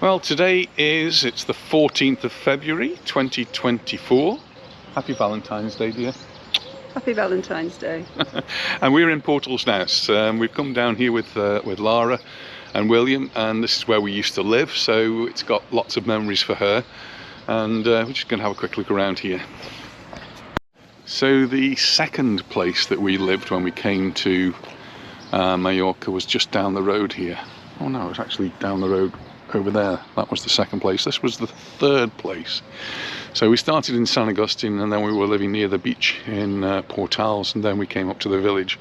Well, today it's the 14th of February 2024. Happy Valentine's Day, dear. Happy Valentine's Day. And we're in Portals Nous. We've come down here with Lara and William, and this is where we used to live, so it's got lots of memories for her. And we're just going to have a quick look around here. So the second place that we lived when we came to Mallorca was just down the road here. Oh no, it's actually down the road over there. That was the second place. This was the third place. So we started in San Agustin, and then we were living near the beach in Portals, and then we came up to the village.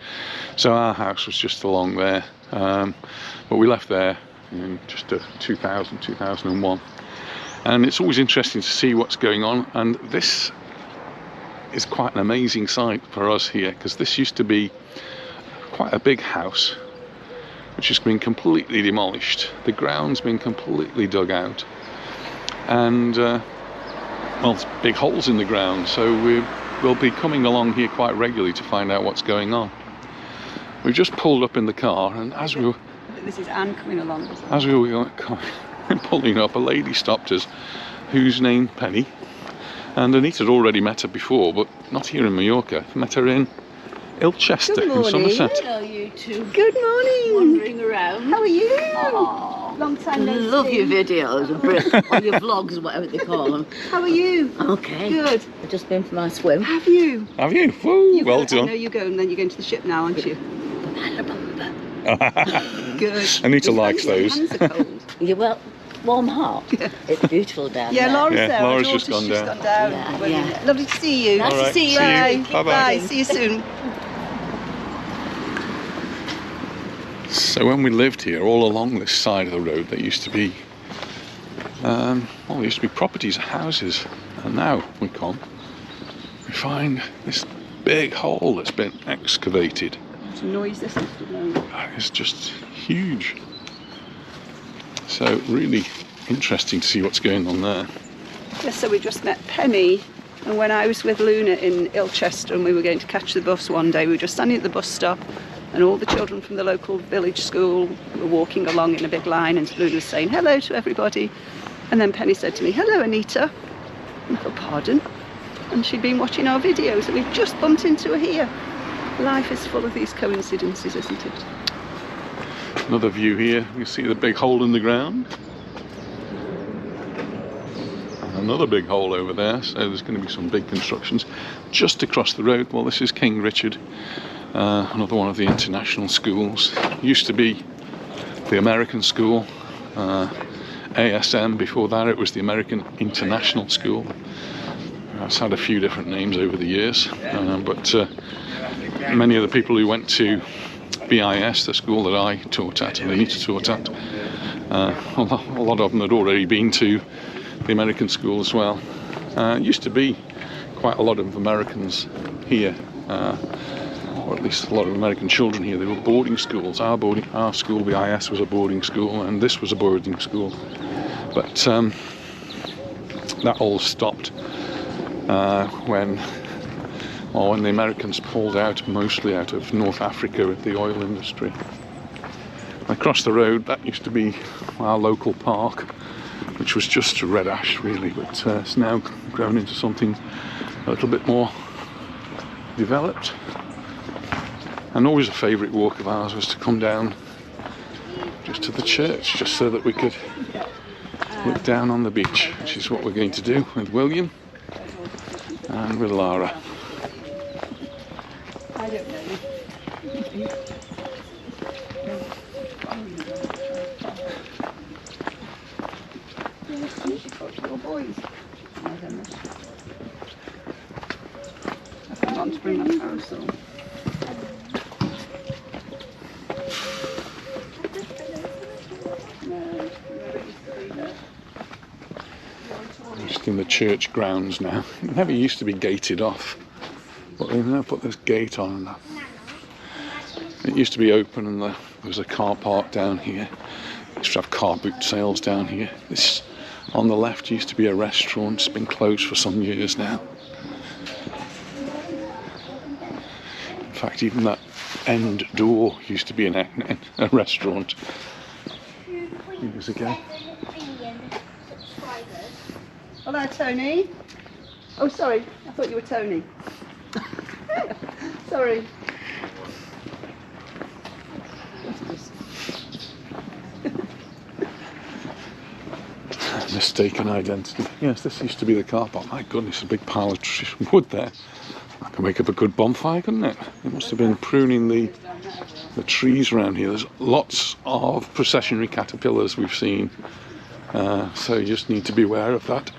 So our house was just along there, but we left there in just 2001. And it's always interesting to see what's going on, and this is quite an amazing sight for us here, because this used to be quite a big house which has been completely demolished. The ground's been completely dug out, and well, there's big holes in the ground, so we'll be coming along here quite regularly to find out what's going on. We've just pulled up in the car, and as we were... This is Anne coming along. As we were pulling up, a lady stopped us, whose name Penny, and Anita had already met her before, but not here in Mallorca. Met her in Ilchester in Somerset. Hello, you two. Good morning. Wandering around. How are you? Oh, long time no love see. your videos, or your vlogs, whatever they call them. How are you? Okay. Good. I've just been for my swim. Have you? Have you? Woo, well I know done. you go, and then you're going to the ship now, aren't you? Good. Anita Your likes those. hands are cold. Yeah, well, warm heart. Yeah. It's beautiful down Yeah, there. Laura's Yeah, there. Laura's Our just daughter's gone down. Yeah, Well, yeah. Lovely to see you. Nice All to right, see you. Bye. Bye-bye. Bye. See you soon. So when we lived here, all along this side of the road, there used to be, well, there used to be properties, houses, and now we come, we find this big hole that's been excavated. What a noise this is. It's just huge. So really interesting to see what's going on there. Yes, so we just met Penny, and when I was with Luna in Ilchester and we were going to catch the bus one day, we were just standing at the bus stop, and all the children from the local village school were walking along in a big line, and Luna was saying hello to everybody, and then Penny said to me, "Hello, Anita." And I thought, pardon? And she'd been watching our videos, and we've just bumped into her here. Life is full of these coincidences, isn't it? Another view here, you see the big hole in the ground. And another big hole over there, so there's going to be some big constructions just across the road. Well, this is King Richard, another one of the international schools. Used to be the American school, ASM. Before that it was the American International School. It's had a few different names over the years, but many of the people who went to BIS, the school that I taught at and Anita taught at, a lot of them had already been to the American school as well. It used to be quite a lot of Americans here, or at least a lot of American children here. They were boarding schools. Our school, BIS, was a boarding school, and this was a boarding school. But that all stopped when the Americans pulled out, mostly out of North Africa with the oil industry. Across the road, that used to be our local park, which was just red ash really, but it's now grown into something a little bit more developed. And always a favourite walk of ours was to come down just to the church, just so that we could look down on the beach, which is what we're going to do with William and with Lara. I don't know. I forgot to bring my parasol. Just in the church grounds now. It never used to be gated off, but they've now put this gate on. It used to be open, and there was a car park down here. We used to have car boot sales down here. This on the left used to be a restaurant. It's been closed for some years now. In fact, even that end door used to be a restaurant years ago. Hello, Tony. Oh, sorry. I thought you were Tony. Sorry. Mistaken identity. Yes, this used to be the car park. My goodness, a big pile of wood there. I could make up a good bonfire, couldn't it? It must have been pruning the trees around here. There's lots of processionary caterpillars we've seen, so you just need to be aware of that.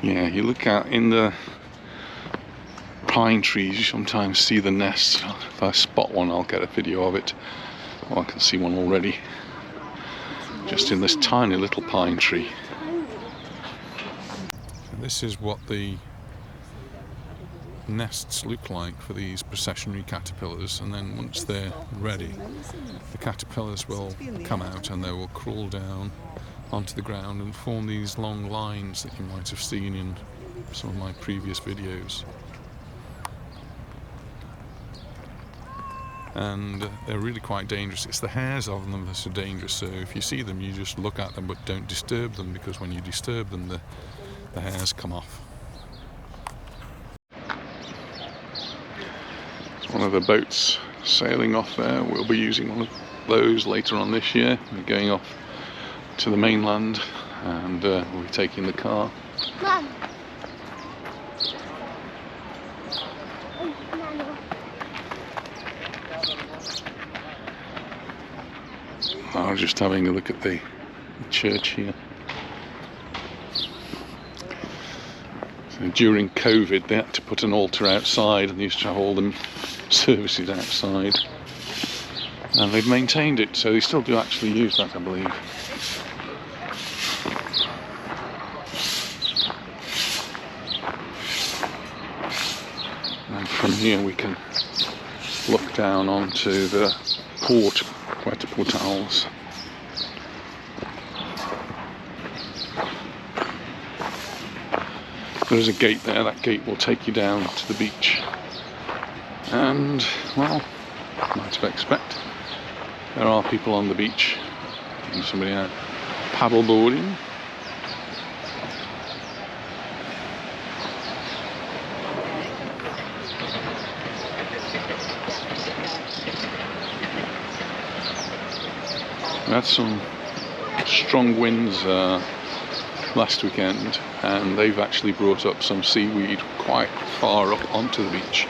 Yeah, you look out in the pine trees, you sometimes see the nests. If I spot one, I'll get a video of it. Oh, I can see one already, just in this tiny little pine tree. So this is what the nests look like for these processionary caterpillars, and then once they're ready, the caterpillars will come out and they will crawl down onto the ground and form these long lines that you might have seen in some of my previous videos. And they're really quite dangerous. It's the hairs of them that are dangerous, so if you see them you just look at them but don't disturb them, because when you disturb them the hairs come off. It's one of the boats sailing off there. We'll be using one of those later on this year. We're going off to the mainland and we'll be taking the car. Mum. I was just having a look at the church here. So during COVID they had to put an altar outside and they used to have all the services outside, and they've maintained it, so they still do actually use that, I believe. And from here we can look down onto the port, Portals. There's a gate there. That gate will take you down to the beach, and well, might expect there are people on the beach and somebody out paddle boarding. We had some strong winds last weekend, and they've actually brought up some seaweed quite far up onto the beach.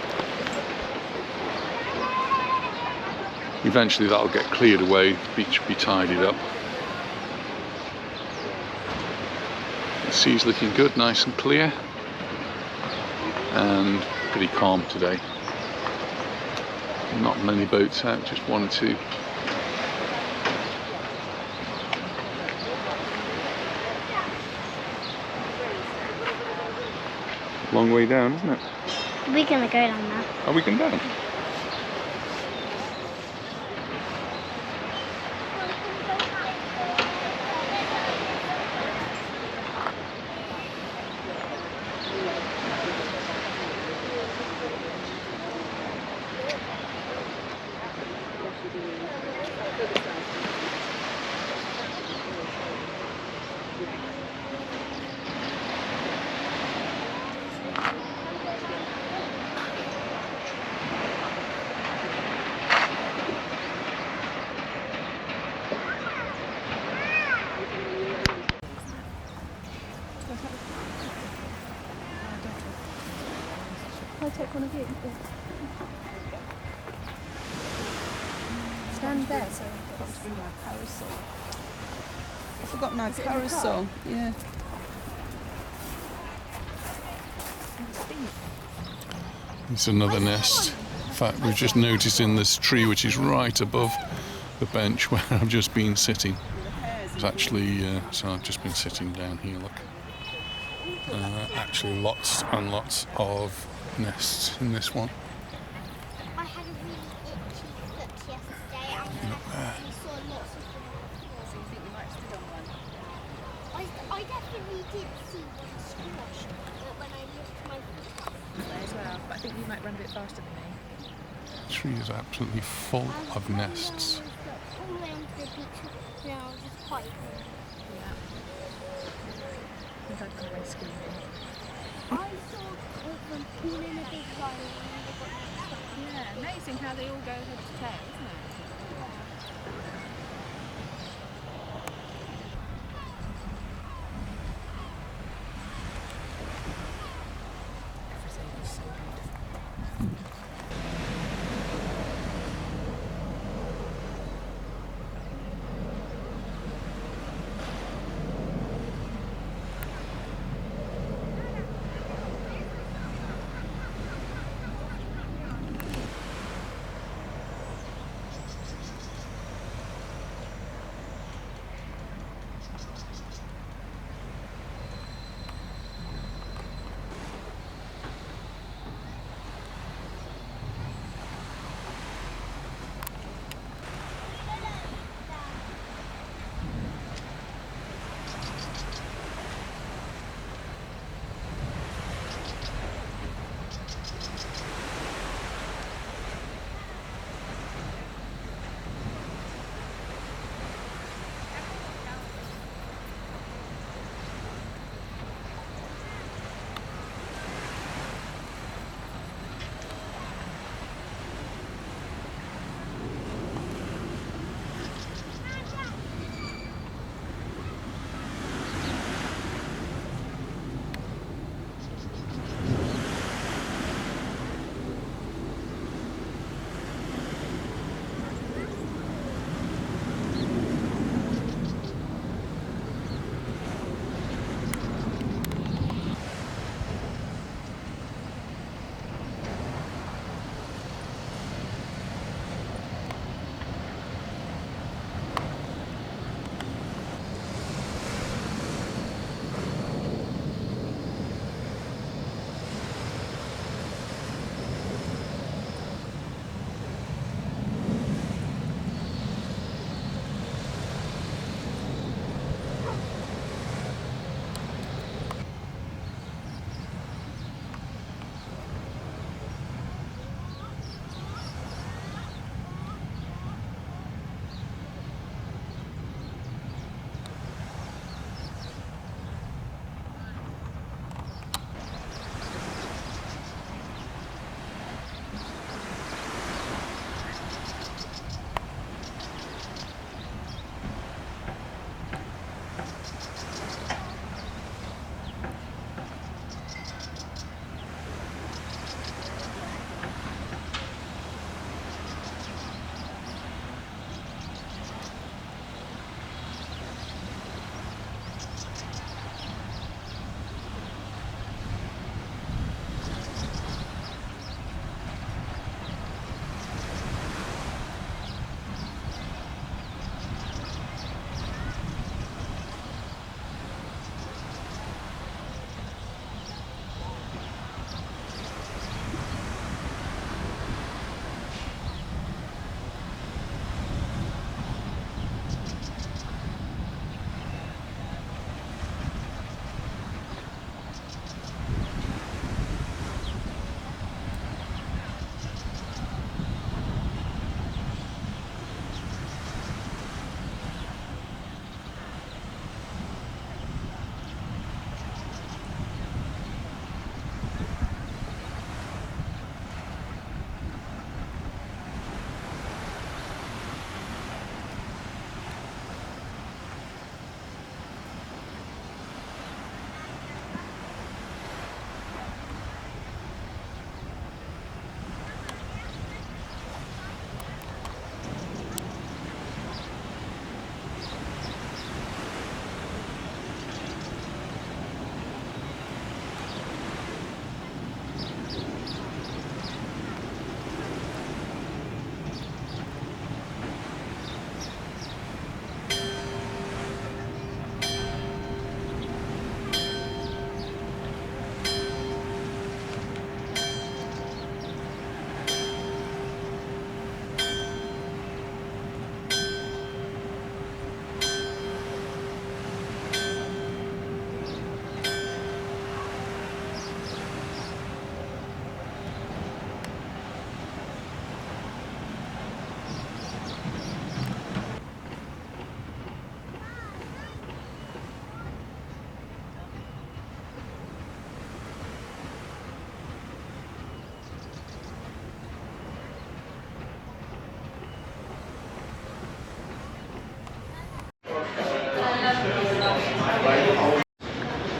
Eventually that'll get cleared away, the beach will be tidied up. The sea's looking good, nice and clear, and pretty calm today. Not many boats out, just one or two. Long way down, isn't it? We're gonna go down now. Are we going down? I'll take one of you. Stand there so I've got to bring my parasol. I forgot my parasol, yeah. It's another nest. In fact, we've just noticed in this tree, which is right above the bench where I've just been sitting. It's actually, so I've just been sitting down here, look. Actually lots and lots of nests in this one. I had a really itchy foot yesterday and we saw lots of them on the floor. So you think you might sit on one? I definitely did see one squash when I lifted my foot up. There as well, but I think you might run a bit faster than me. The tree is absolutely full of nests. All the way onto the beach when I was because I don't go skiing. I saw all of them all in a big line and they got mixed up. Yeah, amazing how they all go head to tail, isn't it? Everything is so beautiful.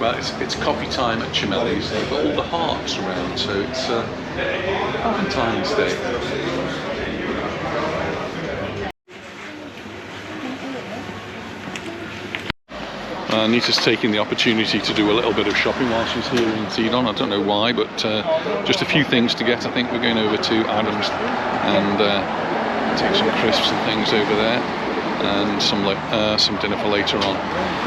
about. It's coffee time at Chimelli's. They've got all the hearts around, so it's Valentine's Day. Anita's taking the opportunity to do a little bit of shopping while she's here in Sidon. I don't know why, but just a few things to get. I think we're going over to Adam's and take some crisps and things over there, and some dinner for later on.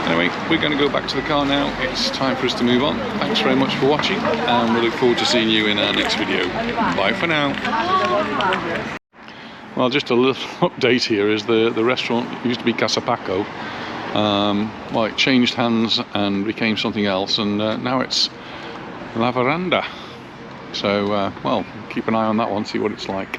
Anyway, we're going to go back to the car now. It's time for us to move on. Thanks very much for watching, and we look forward to seeing you in our next video. Bye for now. Well, just a little update here is the restaurant used to be Casa Paco. Well, it changed hands and became something else, and now it's La Veranda. So, well, keep an eye on that one, see what it's like.